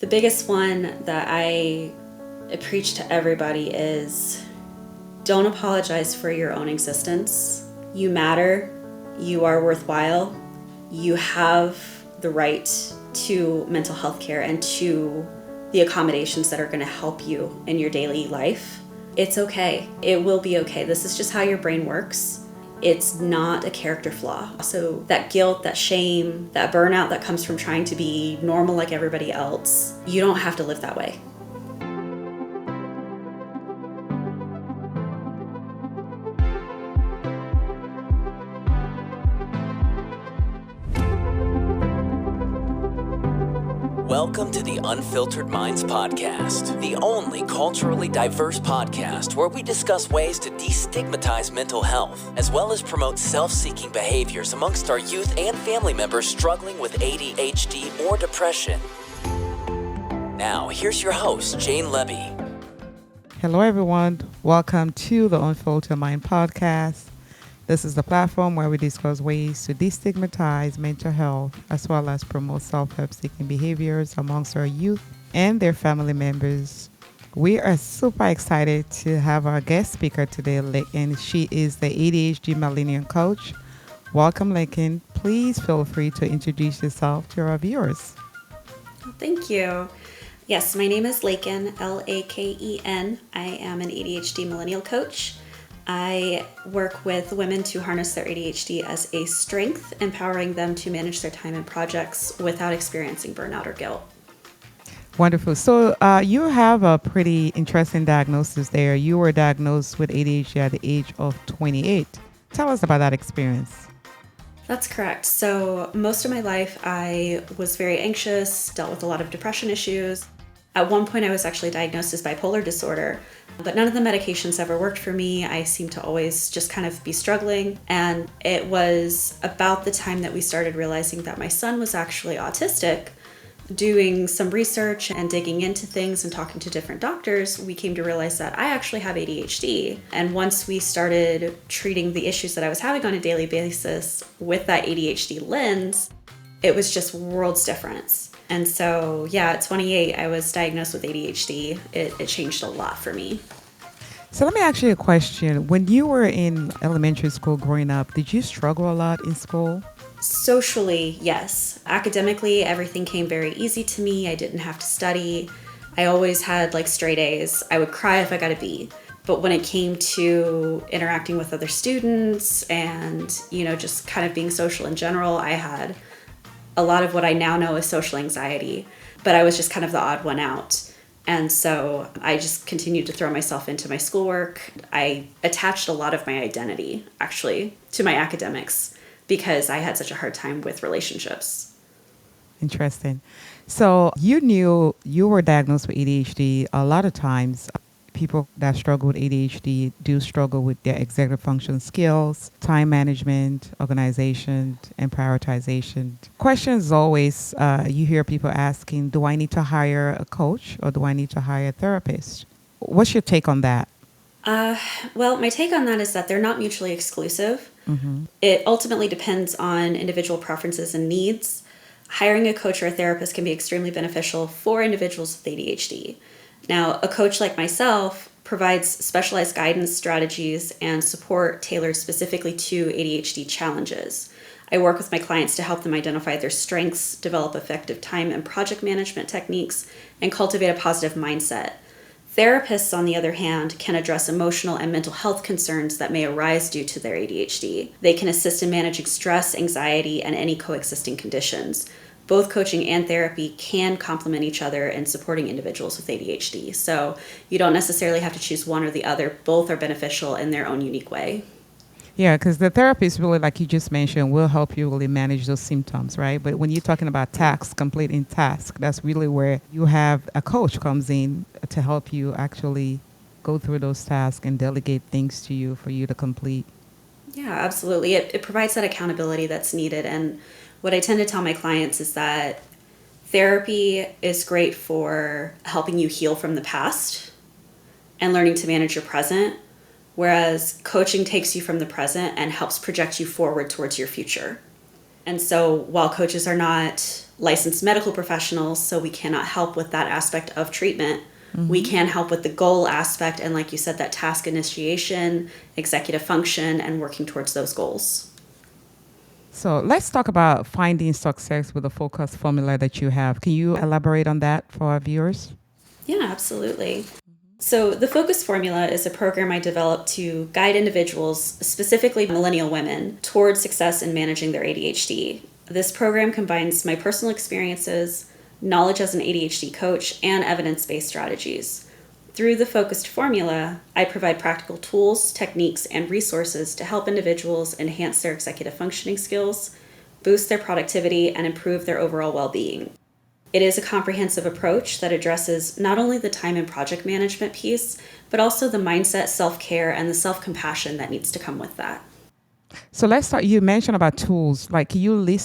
The biggest one that I preach to everybody is don't apologize for your own existence. You matter. You are worthwhile. You have the right to mental health care and to the accommodations that are going to help you in your daily life. It's okay. It will be okay. This is just how your brain works. It's not a character flaw. So that guilt, that shame, that burnout that comes from trying to be normal like everybody else, you don't have to live that way. Welcome to the Unfiltered Minds Podcast, the only culturally diverse podcast where we discuss ways to destigmatize mental health, as well as promote self-seeking behaviors amongst our youth and family members struggling with ADHD or depression. Now, here's your host, Jane Levy. Hello, everyone. Welcome to the Unfiltered Mind Podcast. This is the platform where we discuss ways to destigmatize mental health as well as promote self-help seeking behaviors amongst our youth and their family members. We are super excited to have our guest speaker today, and she is the ADHD Millennial Coach. Welcome, Lincoln. Please feel free to introduce yourself to our viewers. Thank you. Yes, my name is Laken, Laken. I am an ADHD Millennial Coach. I work with women to harness their ADHD as a strength, empowering them to manage their time and projects without experiencing burnout or guilt. Wonderful. So you have a pretty interesting diagnosis there. You were diagnosed with ADHD at the age of 28. Tell us about that experience. That's correct. So most of my life, I was very anxious, dealt with a lot of depression issues. At one point, I was actually diagnosed as bipolar disorder, but none of the medications ever worked for me. I seemed to always just kind of be struggling. And it was about the time that we started realizing that my son was actually autistic. Doing some research and digging into things and talking to different doctors, we came to realize that I actually have ADHD. And once we started treating the issues that I was having on a daily basis with that ADHD lens, it was just worlds difference. And so, at 28, I was diagnosed with ADHD. It changed a lot for me. So let me ask you a question. When you were in elementary school growing up, did you struggle a lot in school? Socially, yes. Academically, everything came very easy to me. I didn't have to study. I always had straight A's. I would cry if I got a B. But when it came to interacting with other students and, just kind of being social in general, I had a lot of what I now know is social anxiety, but I was just kind of the odd one out. And so I just continued to throw myself into my schoolwork. I attached a lot of my identity, actually, to my academics because I had such a hard time with relationships. Interesting. So you knew you were diagnosed with ADHD. A lot of times, people that struggle with ADHD do struggle with their executive function skills, time management, organization, and prioritization. Questions always, you hear people asking, do I need to hire a coach or do I need to hire a therapist? What's your take on that? Well, my take on that is that they're not mutually exclusive. Mm-hmm. It ultimately depends on individual preferences and needs. Hiring a coach or a therapist can be extremely beneficial for individuals with ADHD. Now, a coach like myself provides specialized guidance strategies and support tailored specifically to ADHD challenges. I work with my clients to help them identify their strengths, develop effective time and project management techniques, and cultivate a positive mindset. Therapists, on the other hand, can address emotional and mental health concerns that may arise due to their ADHD. They can assist in managing stress, anxiety, and any coexisting conditions. Both coaching and therapy can complement each other in supporting individuals with ADHD. So you don't necessarily have to choose one or the other. Both are beneficial in their own unique way. Yeah, because the therapist really, like you just mentioned, will help you really manage those symptoms, right? But when you're talking about completing task, that's really where you have a coach comes in to help you actually go through those tasks and delegate things to you for you to complete. Yeah, absolutely. It provides that accountability that's needed. And what I tend to tell my clients is that therapy is great for helping you heal from the past and learning to manage your present, whereas coaching takes you from the present and helps project you forward towards your future. And so while coaches are not licensed medical professionals, so we cannot help with that aspect of treatment, we can help with the goal aspect and, like you said, that task initiation, executive function, and working towards those goals. So let's talk about finding success with the focus formula that you have. Can you elaborate on that for our viewers? Yeah, absolutely. So the Focus Formula is a program I developed to guide individuals, specifically millennial women, towards success in managing their ADHD. This program combines my personal experiences, knowledge as an ADHD coach, and evidence-based strategies. Through the Focused Formula, I provide practical tools, techniques, and resources to help individuals enhance their executive functioning skills, boost their productivity, and improve their overall well-being. It is a comprehensive approach that addresses not only the time and project management piece, but also the mindset, self-care, and the self-compassion that needs to come with that. So let's start. You mentioned about tools. Can you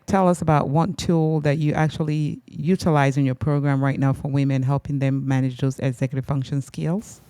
tell us about one tool that you actually utilize in your program right now for women, helping them manage those executive function skills?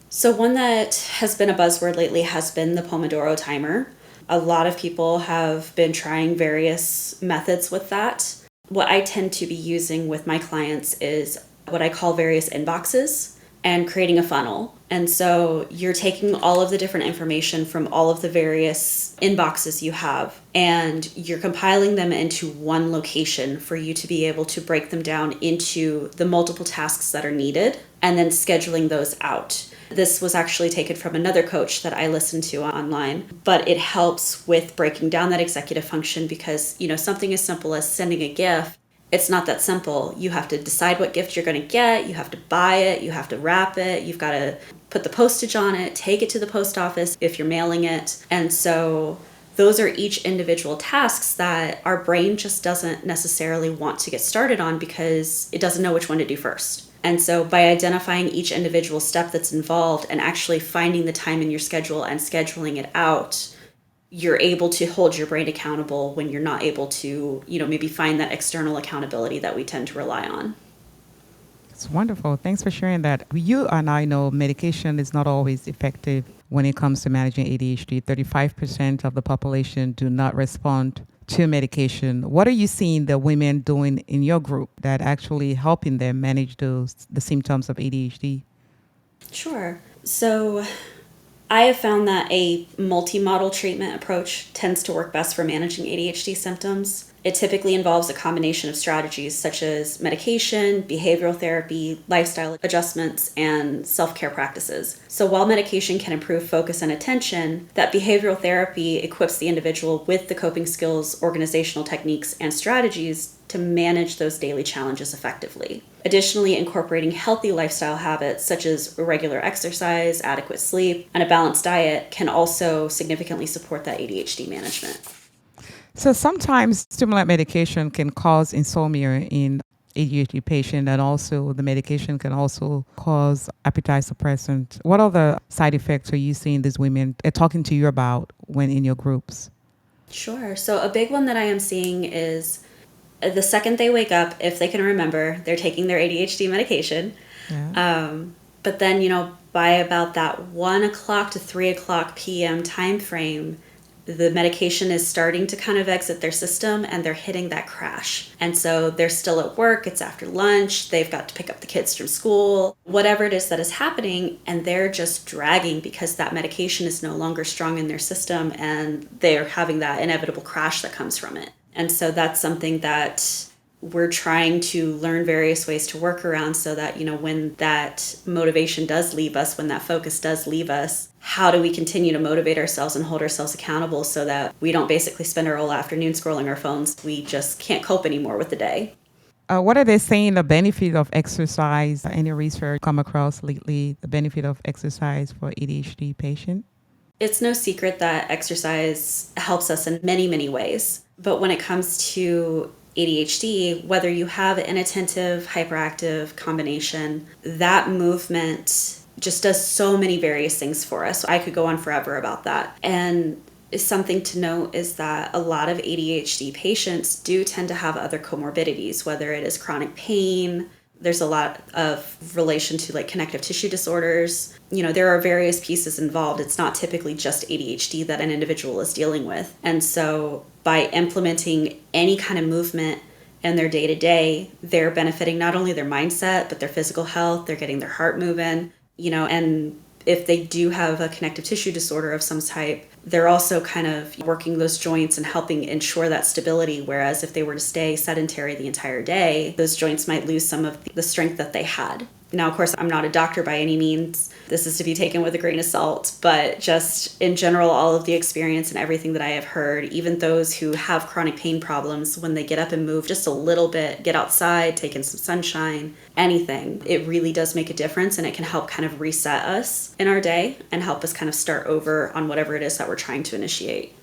So one that has been a buzzword lately has been the Pomodoro timer. A lot of people have been trying various methods with that. What I tend to be using with my clients is what I call various inboxes and creating a funnel. And so you're taking all of the different information from all of the various inboxes you have, and you're compiling them into one location for you to be able to break them down into the multiple tasks that are needed and then scheduling those out. This was actually taken from another coach that I listened to online, but it helps with breaking down that executive function because, something as simple as sending a gift, it's not that simple. You have to decide what gift you're going to get. You have to buy it. You have to wrap it. You've got to put the postage on it, take it to the post office if you're mailing it. And so those are each individual tasks that our brain just doesn't necessarily want to get started on because it doesn't know which one to do first. And so by identifying each individual step that's involved and actually finding the time in your schedule and scheduling it out, you're able to hold your brain accountable when you're not able to, maybe find that external accountability that we tend to rely on. It's wonderful. Thanks for sharing that. You and I know medication is not always effective when it comes to managing ADHD. 35% of the population do not respond to medication. What are you seeing the women doing in your group that actually helping them manage the symptoms of ADHD? Sure. So I have found that a multi-model treatment approach tends to work best for managing ADHD symptoms. It typically involves a combination of strategies such as medication, behavioral therapy, lifestyle adjustments, and self-care practices. So while medication can improve focus and attention, that behavioral therapy equips the individual with the coping skills, organizational techniques, and strategies to manage those daily challenges effectively. Additionally, incorporating healthy lifestyle habits such as regular exercise, adequate sleep, and a balanced diet can also significantly support that ADHD management. So sometimes stimulant medication can cause insomnia in ADHD patient, and also the medication can also cause appetite suppressant. What other side effects are you seeing these women talking to you about when in your groups? Sure. So a big one that I am seeing is the second they wake up, if they can remember, they're taking their ADHD medication. Yeah. But then, by about that 1 o'clock to 3 o'clock p.m. time frame, the medication is starting to kind of exit their system and they're hitting that crash. And so they're still at work, it's after lunch, they've got to pick up the kids from school, whatever it is that is happening, and they're just dragging because that medication is no longer strong in their system and they're having that inevitable crash that comes from it. And so that's something that we're trying to learn various ways to work around so that, when that motivation does leave us, when that focus does leave us, how do we continue to motivate ourselves and hold ourselves accountable so that we don't basically spend our whole afternoon scrolling our phones? We just can't cope anymore with the day. What are they saying the benefit of exercise? Any research come across lately, the benefit of exercise for ADHD patient? It's no secret that exercise helps us in many, many ways. But when it comes to ADHD, whether you have an inattentive, hyperactive combination, that movement just does so many various things for us. I could go on forever about that. And something to note is that a lot of ADHD patients do tend to have other comorbidities, whether it is chronic pain, There's a lot of relation to like connective tissue disorders. There are various pieces involved. It's not typically just ADHD that an individual is dealing with. And so by implementing any kind of movement in their day-to-day, they're benefiting not only their mindset, but their physical health. They're getting their heart moving, and if they do have a connective tissue disorder of some type, they're also kind of working those joints and helping ensure that stability. Whereas if they were to stay sedentary the entire day, those joints might lose some of the strength that they had. Now, of course, I'm not a doctor by any means. This is to be taken with a grain of salt, but just in general, all of the experience and everything that I have heard, even those who have chronic pain problems, when they get up and move just a little bit, get outside, take in some sunshine, anything, it really does make a difference, and it can help kind of reset us in our day and help us kind of start over on whatever it is that we're trying to initiate.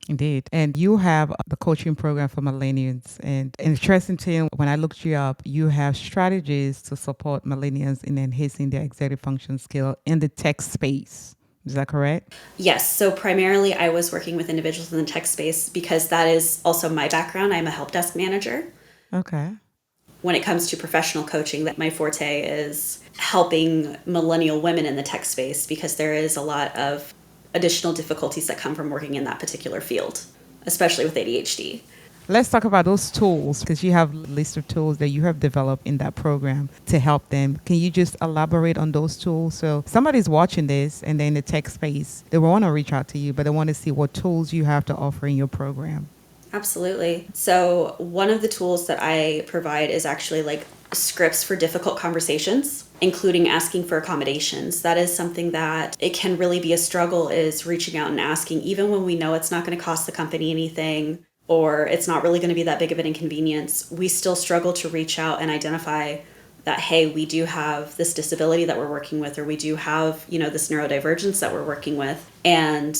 Indeed. And you have the coaching program for millennials. And interesting thing, when I looked you up, you have strategies to support millennials in enhancing their executive function skill in the tech space. Is that correct? Yes. So primarily I was working with individuals in the tech space because that is also my background. I'm a help desk manager. Okay. When it comes to professional coaching, that my forte is helping millennial women in the tech space because there is a lot of additional difficulties that come from working in that particular field, especially with ADHD. Let's talk about those tools, because you have a list of tools that you have developed in that program to help them. Can you just elaborate on those tools? So somebody's watching this and they're in the tech space. They want to reach out to you, but they want to see what tools you have to offer in your program. Absolutely. So one of the tools that I provide is actually like scripts for difficult conversations, including asking for accommodations. That is something that it can really be a struggle, is reaching out and asking, even when we know it's not going to cost the company anything or it's not really going to be that big of an inconvenience. We still struggle to reach out and identify that, hey, we do have this disability that we're working with, or we do have, this neurodivergence that we're working with, and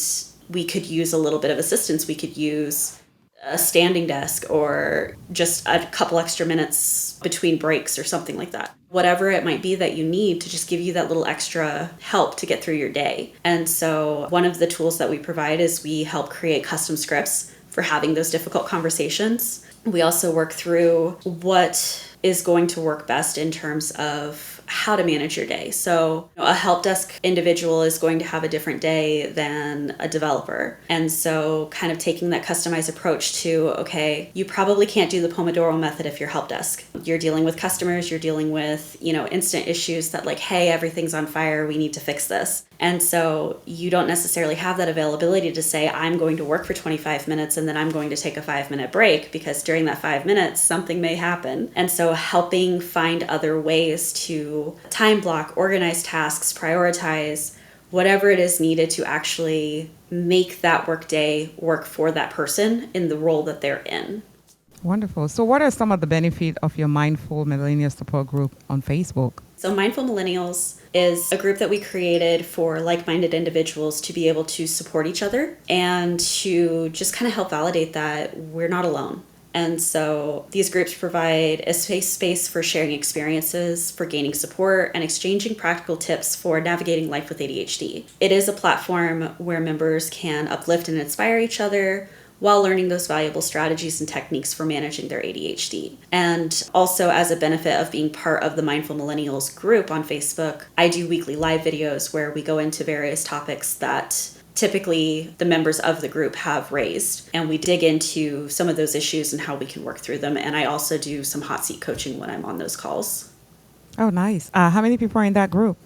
we could use a little bit of assistance. We could use a standing desk or just a couple extra minutes between breaks or something like that. Whatever it might be that you need to just give you that little extra help to get through your day. And so one of the tools that we provide is we help create custom scripts for having those difficult conversations. We also work through what is going to work best in terms of how to manage your day. So a help desk individual is going to have a different day than a developer. And so kind of taking that customized approach to, okay, you probably can't do the Pomodoro method if you're help desk. You're dealing with customers, you're dealing with, instant issues that like, hey, everything's on fire, we need to fix this. And so you don't necessarily have that availability to say, I'm going to work for 25 minutes and then I'm going to take a 5-minute break, because during that 5 minutes, something may happen. And so helping find other ways to time block, organize tasks, prioritize, whatever it is needed to actually make that work day work for that person in the role that they're in. Wonderful. So what are some of the benefits of your Mindful Millennial Support Group on Facebook? So Mindful Millennials is a group that we created for like-minded individuals to be able to support each other and to just kind of help validate that we're not alone. And so these groups provide a safe space for sharing experiences, for gaining support, and exchanging practical tips for navigating life with ADHD. It is a platform where members can uplift and inspire each other while learning those valuable strategies and techniques for managing their ADHD. And also, as a benefit of being part of the Mindful Millennials group on Facebook, I do weekly live videos where we go into various topics that typically the members of the group have raised, and we dig into some of those issues and how we can work through them. And I also do some hot seat coaching when I'm on those calls. Oh, nice. How many people are in that group?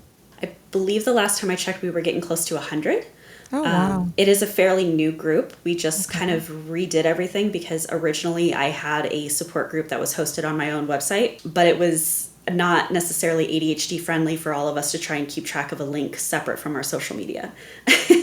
I believe the last time I checked, we were getting close to 100. Oh, wow. It is a fairly new group. We just kind of redid everything because originally I had a support group that was hosted on my own website, but it was not necessarily ADHD friendly for all of us to try and keep track of a link separate from our social media.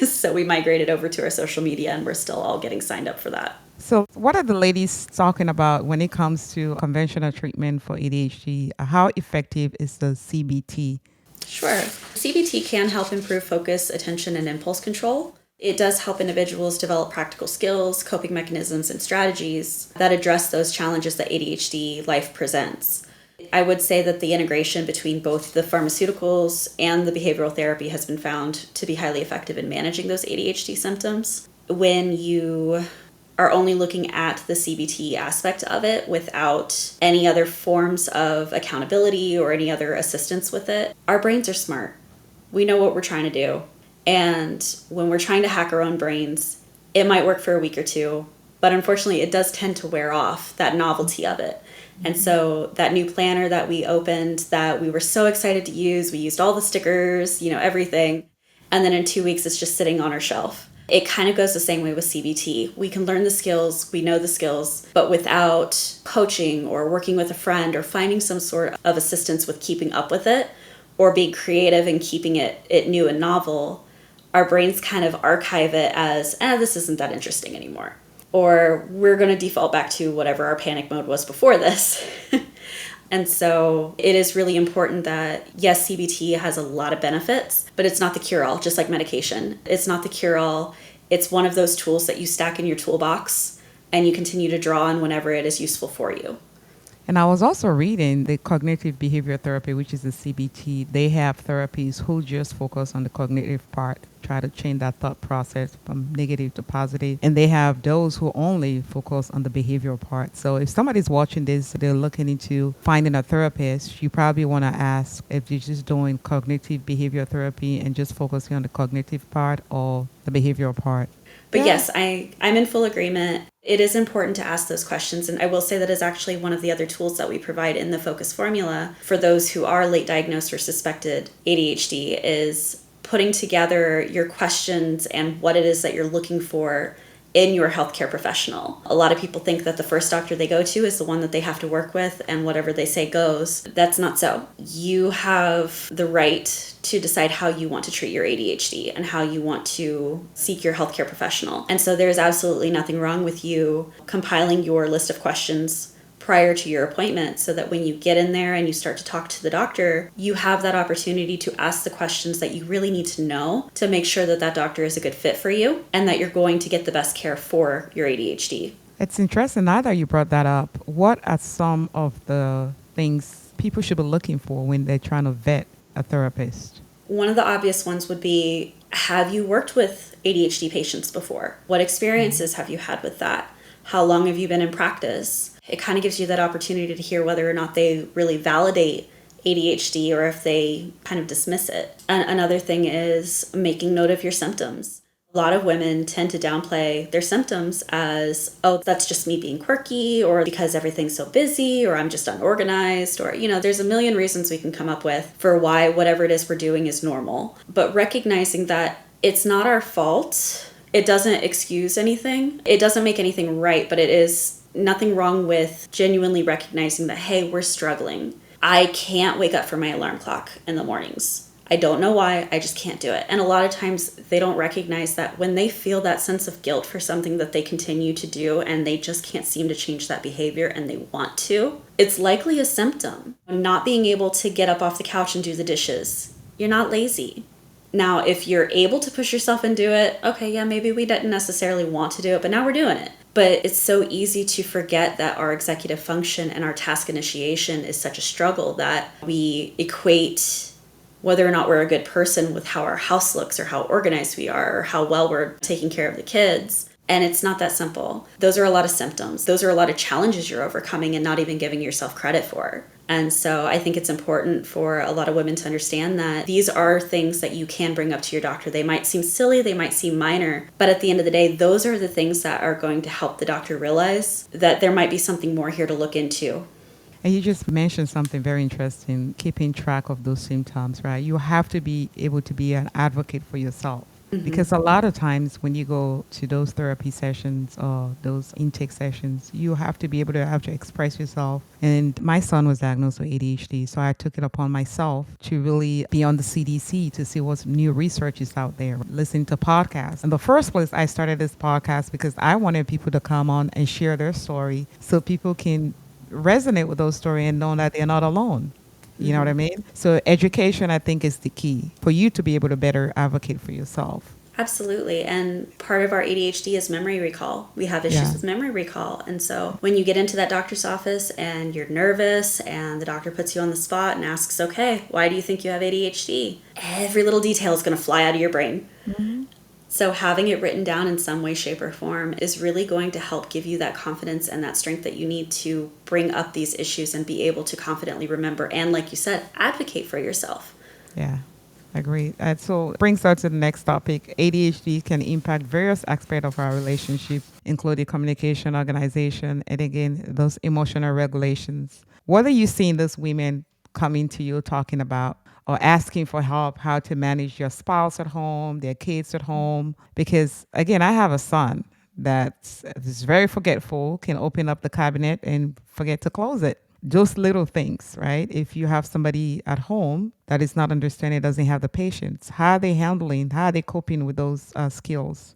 So we migrated over to our social media, and we're still all getting signed up for that. So what are the ladies talking about when it comes to conventional treatment for ADHD? How effective is the CBT? Sure. CBT can help improve focus, attention, and impulse control. It does help individuals develop practical skills, coping mechanisms, and strategies that address those challenges that ADHD life presents. I would say that the integration between both the pharmaceuticals and the behavioral therapy has been found to be highly effective in managing those ADHD symptoms. When you are only looking at the CBT aspect of it without any other forms of accountability or any other assistance with it, our brains are smart. We know what we're trying to do. And when we're trying to hack our own brains, it might work for a week or two, but unfortunately it does tend to wear off, that novelty of it. And so that new planner that we opened that we were so excited to use, we used all the stickers, everything. And then in 2 weeks, it's just sitting on our shelf. It kind of goes the same way with CBT. We can learn the skills, we know the skills, but without coaching or working with a friend or finding some sort of assistance with keeping up with it or being creative and keeping it new and novel, our brains kind of archive it as, this isn't that interesting anymore. Or we're going to default back to whatever our panic mode was before this. And so it is really important that, yes, CBT has a lot of benefits, but it's not the cure-all, just like medication. It's not the cure-all. It's one of those tools that you stack in your toolbox and you continue to draw on whenever it is useful for you. And I was also reading the cognitive behavior therapy, which is the CBT. They have therapies who just focus on the cognitive part, try to change that thought process from negative to positive. And they have those who only focus on the behavioral part. So if somebody's watching this, they're looking into finding a therapist, you probably want to ask if you're just doing cognitive behavior therapy and just focusing on the cognitive part or the behavioral part. But yes, I'm in full agreement. It is important to ask those questions. And I will say that is actually one of the other tools that we provide in the Focus Formula for those who are late diagnosed or suspected ADHD is putting together your questions and what it is that you're looking for in your healthcare professional. A lot of people think that the first doctor they go to is the one that they have to work with and whatever they say goes. That's not so. You have the right to decide how you want to treat your ADHD and how you want to seek your healthcare professional. And so there's absolutely nothing wrong with you compiling your list of questions prior to your appointment so that when you get in there and you start to talk to the doctor, you have that opportunity to ask the questions that you really need to know to make sure that that doctor is a good fit for you and that you're going to get the best care for your ADHD. It's interesting now that you brought that up. What are some of the things people should be looking for when they're trying to vet a therapist? One of the obvious ones would be, have you worked with ADHD patients before? What experiences have you had with that? How long have you been in practice? It kind of gives you that opportunity to hear whether or not they really validate ADHD or if they kind of dismiss it. And another thing is making note of your symptoms. A lot of women tend to downplay their symptoms as, oh, that's just me being quirky, or because everything's so busy, or I'm just unorganized, or, there's a million reasons we can come up with for why whatever it is we're doing is normal. But recognizing that it's not our fault, it doesn't excuse anything, it doesn't make anything right, but it is nothing wrong with genuinely recognizing that, hey, we're struggling. I can't wake up for my alarm clock in the mornings. I don't know why, I just can't do it. And a lot of times they don't recognize that when they feel that sense of guilt for something that they continue to do and they just can't seem to change that behavior and they want to, it's likely a symptom. Not being able to get up off the couch and do the dishes. You're not lazy. Now, if you're able to push yourself and do it, okay, yeah, maybe we didn't necessarily want to do it, but now we're doing it. But it's so easy to forget that our executive function and our task initiation is such a struggle that we equate whether or not we're a good person with how our house looks or how organized we are or how well we're taking care of the kids. And it's not that simple. Those are a lot of symptoms. Those are a lot of challenges you're overcoming and not even giving yourself credit for. And so I think it's important for a lot of women to understand that these are things that you can bring up to your doctor. They might seem silly, they might seem minor, but at the end of the day, those are the things that are going to help the doctor realize that there might be something more here to look into. And you just mentioned something very interesting, keeping track of those symptoms, right? You have to be able to be an advocate for yourself. Mm-hmm. Because a lot of times when you go to those therapy sessions or those intake sessions, you have to be able to express yourself. And my son was diagnosed with ADHD, so I took it upon myself to really be on the CDC to see what new research is out there, listen to podcasts. In the first place, I started this podcast because I wanted people to come on and share their story so people can resonate with those stories and know that they're not alone. You know what I mean? So education, I think, is the key for you to be able to better advocate for yourself. Absolutely. And part of our ADHD is memory recall. We have issues with memory recall. And so when you get into that doctor's office and you're nervous and the doctor puts you on the spot and asks, okay, why do you think you have ADHD? Every little detail is going to fly out of your brain. Mm-hmm. So having it written down in some way, shape, or form is really going to help give you that confidence and that strength that you need to bring up these issues and be able to confidently remember and, like you said, advocate for yourself. Yeah, agreed. And so brings us to the next topic. ADHD can impact various aspects of our relationship, including communication, organization, and again, those emotional regulations. What are you seeing those women coming to you talking about or asking for help how to manage your spouse at home, their kids at home? Because again, I have a son that is very forgetful, can open up the cabinet and forget to close it. Just little things, right? If you have somebody at home that is not understanding, doesn't have the patience, how are they handling, how are they coping with those skills?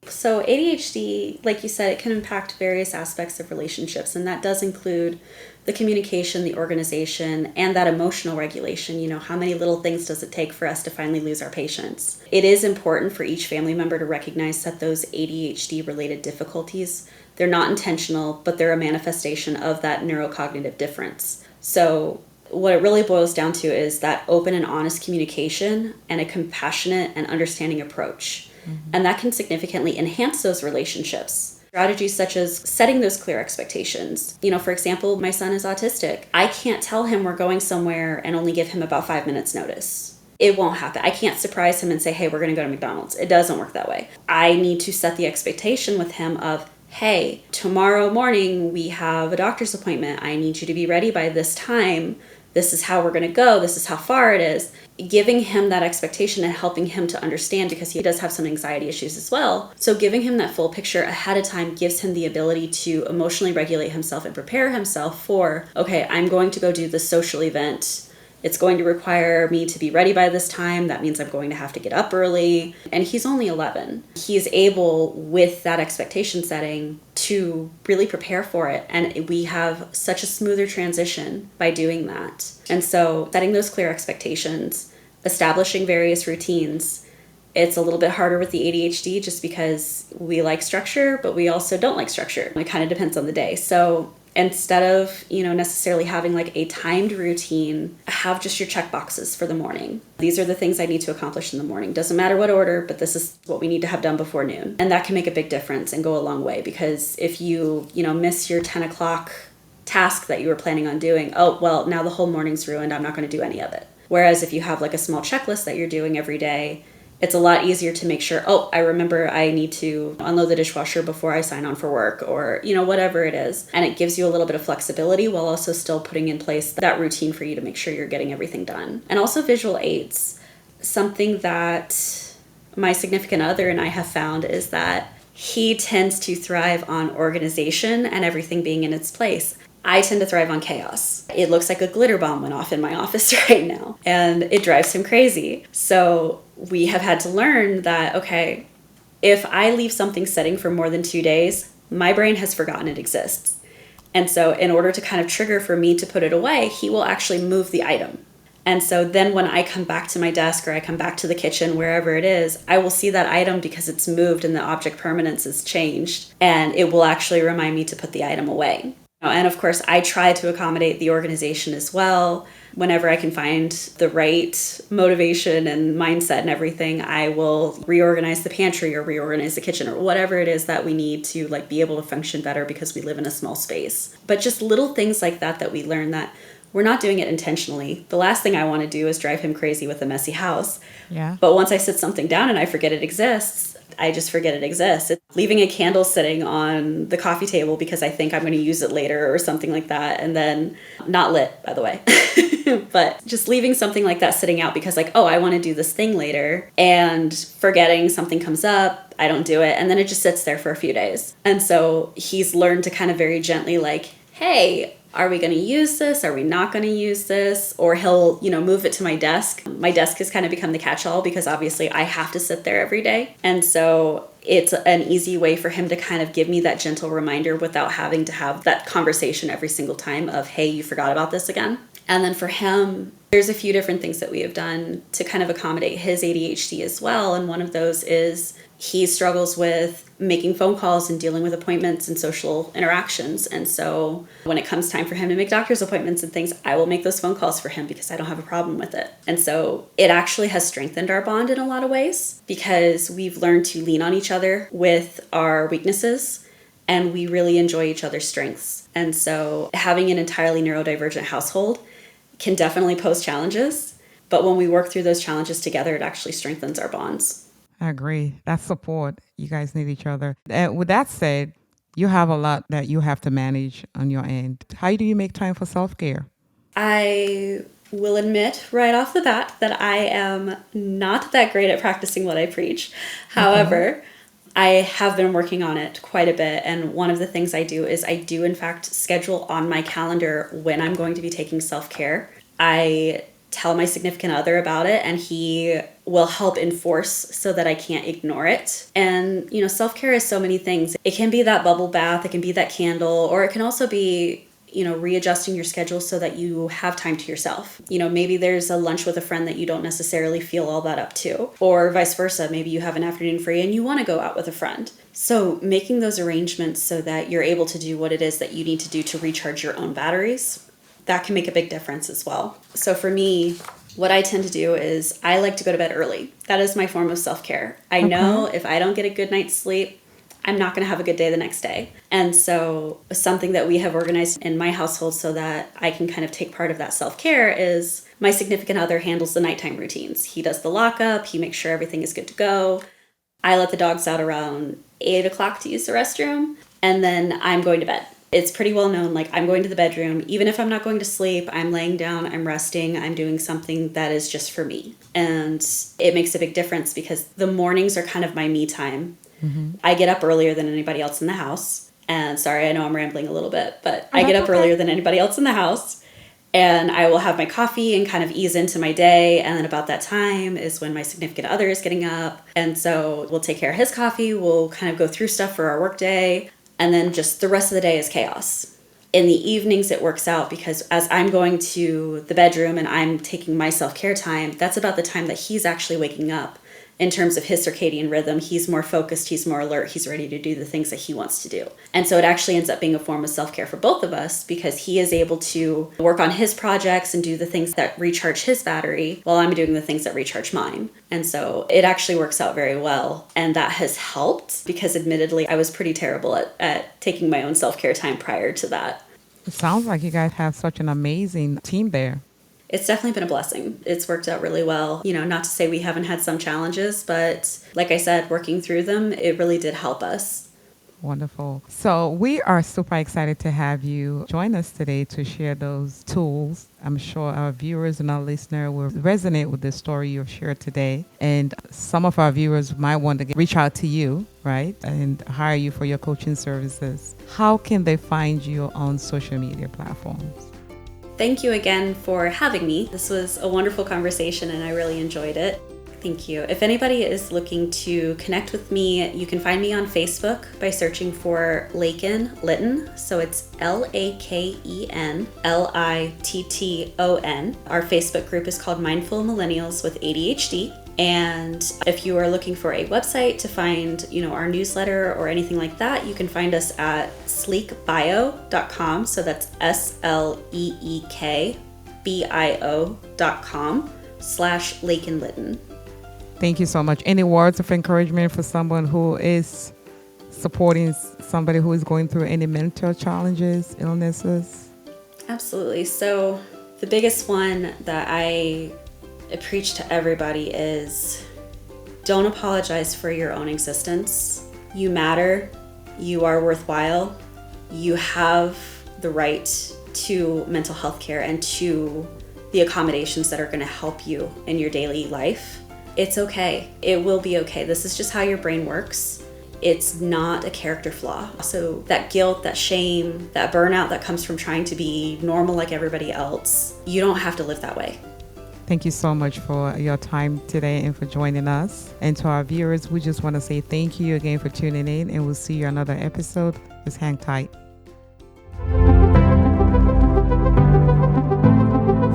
So ADHD, like you said, it can impact various aspects of relationships, and that does include the communication, the organization, and that emotional regulation. You know, how many little things does it take for us to finally lose our patience? It is important for each family member to recognize that those ADHD-related difficulties, they're not intentional, but they're a manifestation of that neurocognitive difference. So what it really boils down to is that open and honest communication and a compassionate and understanding approach. And that can significantly enhance those relationships. Strategies such as setting those clear expectations. You know, for example, my son is autistic. I can't tell him we're going somewhere and only give him about 5 minutes notice. It won't happen. I can't surprise him and say, hey, we're going to go to McDonald's. It doesn't work that way. I need to set the expectation with him of, hey, tomorrow morning we have a doctor's appointment. I need you to be ready by this time. This is how we're going to go. This is how far it is. Giving him that expectation and helping him to understand, because he does have some anxiety issues as well. So giving him that full picture ahead of time gives him the ability to emotionally regulate himself and prepare himself for, okay, I'm going to go do this social event. It's going to require me to be ready by this time. That means I'm going to have to get up early. And he's only 11. He's able, with that expectation setting, to really prepare for it. And we have such a smoother transition by doing that. And so setting those clear expectations, establishing various routines. It's a little bit harder with the ADHD just because we like structure, but we also don't like structure. It kind of depends on the day. So instead of, necessarily having like a timed routine, have just your check boxes for the morning. These are the things I need to accomplish in the morning. Doesn't matter what order, but this is what we need to have done before noon. And that can make a big difference and go a long way, because if you, miss your 10 o'clock task that you were planning on doing, oh, well, now the whole morning's ruined. I'm not going to do any of it. Whereas if you have like a small checklist that you're doing every day, it's a lot easier to make sure, oh, I remember I need to unload the dishwasher before I sign on for work, or, whatever it is. And it gives you a little bit of flexibility while also still putting in place that routine for you to make sure you're getting everything done. And also visual aids. Something that my significant other and I have found is that he tends to thrive on organization and everything being in its place. I tend to thrive on chaos. It looks like a glitter bomb went off in my office right now, and it drives him crazy. So we have had to learn that, okay, if I leave something sitting for more than 2 days, my brain has forgotten it exists. And so in order to kind of trigger for me to put it away, he will actually move the item. And so then when I come back to my desk or I come back to the kitchen, wherever it is, I will see that item because it's moved and the object permanence is changed, and it will actually remind me to put the item away. And of course, I try to accommodate the organization as well. Whenever I can find the right motivation and mindset and everything, I will reorganize the pantry or reorganize the kitchen or whatever it is that we need to be able to function better because we live in a small space. But just little things like that we learn that we're not doing it intentionally. The last thing I want to do is drive him crazy with a messy house. Yeah. But once I sit something down and I forget it exists, I just forget it exists. It's leaving a candle sitting on the coffee table because I think I'm going to use it later or something like that. And then not lit, by the way. But just leaving something like that sitting out because I want to do this thing later, and forgetting something comes up, I don't do it. And then it just sits there for a few days. And so he's learned to kind of very gently hey, are we going to use this? Are we not going to use this? Or he'll, move it to my desk. My desk has kind of become the catch-all because obviously I have to sit there every day. And so it's an easy way for him to kind of give me that gentle reminder without having to have that conversation every single time of, hey, you forgot about this again. And then for him, there's a few different things that we have done to kind of accommodate his ADHD as well. And one of those is He struggles with making phone calls and dealing with appointments and social interactions. And so when it comes time for him to make doctor's appointments and things, I will make those phone calls for him because I don't have a problem with it. And so it actually has strengthened our bond in a lot of ways because we've learned to lean on each other with our weaknesses, and we really enjoy each other's strengths. And so having an entirely neurodivergent household can definitely pose challenges, but when we work through those challenges together, it actually strengthens our bonds. I agree. That's support. You guys need each other. And with that said, you have a lot that you have to manage on your end. How do you make time for self-care? I will admit right off the bat that I am not that great at practicing what I preach. However, I have been working on it quite a bit. And one of the things I do is I do, in fact, schedule on my calendar when I'm going to be taking self-care. I tell my significant other about it, and he will help enforce so that I can't ignore it. And, self-care is so many things. It can be that bubble bath, it can be that candle, or it can also be, readjusting your schedule so that you have time to yourself. Maybe there's a lunch with a friend that you don't necessarily feel all that up to, or vice versa. Maybe you have an afternoon free and you want to go out with a friend. So making those arrangements so that you're able to do what it is that you need to do to recharge your own batteries, that can make a big difference as well. So for me, what I tend to do is I like to go to bed early. That is my form of self-care. I know if I don't get a good night's sleep, I'm not going to have a good day the next day. And so something that we have organized in my household so that I can kind of take part of that self-care is my significant other handles the nighttime routines. He does the lockup. He makes sure everything is good to go. I let the dogs out around 8 o'clock to use the restroom, and then I'm going to bed. It's pretty well known, I'm going to the bedroom. Even if I'm not going to sleep, I'm laying down, I'm resting, I'm doing something that is just for me. And it makes a big difference because the mornings are kind of my me time. I get up earlier than anybody else in the house. And sorry, I know I'm rambling a little bit, but I get up earlier than anybody else in the house. And I will have my coffee and kind of ease into my day. And then about that time is when my significant other is getting up. And so we'll take care of his coffee. We'll kind of go through stuff for our work day. And then just the rest of the day is chaos. In the evenings, it works out because as I'm going to the bedroom and I'm taking my self-care time, that's about the time that he's actually waking up. In terms of his circadian rhythm, he's more focused, he's more alert, he's ready to do the things that he wants to do. And so it actually ends up being a form of self-care for both of us because he is able to work on his projects and do the things that recharge his battery while I'm doing the things that recharge mine. And so it actually works out very well. And that has helped because admittedly, I was pretty terrible at taking my own self-care time prior to that. It sounds like you guys have such an amazing team there. It's definitely been a blessing. It's worked out really well. Not to say we haven't had some challenges, but like I said, working through them, it really did help us. Wonderful. So we are super excited to have you join us today to share those tools. I'm sure our viewers and our listener will resonate with the story you've shared today. And some of our viewers might want to reach out to you, right, and hire you for your coaching services. How can they find you on social media platforms? Thank you again for having me. This was a wonderful conversation and I really enjoyed it. Thank you. If anybody is looking to connect with me, you can find me on Facebook by searching for Laken Litton. So it's LakenLitton. Our Facebook group is called Mindful Millennials with ADHD. And if you are looking for a website to find, our newsletter or anything like that, you can find us at sleekbio.com. So that's sleekbio.com/Laken-Litton. Thank you so much. Any words of encouragement for someone who is supporting somebody who is going through any mental challenges, illnesses? Absolutely. So the biggest one that I preach to everybody is don't apologize for your own existence. You matter. You are worthwhile. You have the right to mental health care and to the accommodations that are going to help you in your daily life. It's okay. It will be okay. This is just how your brain works. It's not a character flaw. So that guilt, that shame, that burnout that comes from trying to be normal like everybody else, you don't have to live that way. Thank you so much for your time today and for joining us. And to our viewers, we just want to say thank you again for tuning in, and we'll see you another episode. Just hang tight.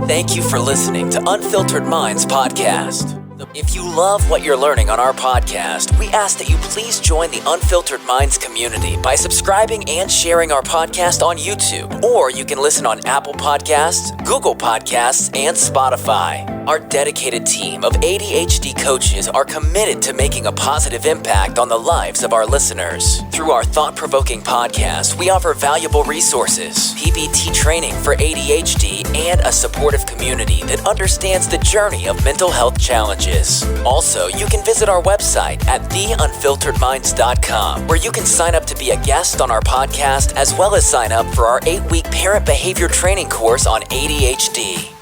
Thank you for listening to Unfiltered Minds Podcast. If you love what you're learning on our podcast, we ask that you please join the Unfiltered Minds community by subscribing and sharing our podcast on YouTube, or you can listen on Apple Podcasts, Google Podcasts, and Spotify. Our dedicated team of ADHD coaches are committed to making a positive impact on the lives of our listeners. Through our thought-provoking podcast, we offer valuable resources, PBT training for ADHD, and a supportive community that understands the journey of mental health challenges. Also, you can visit our website at theunfilteredminds.com, where you can sign up to be a guest on our podcast, as well as sign up for our 8-week parent behavior training course on ADHD.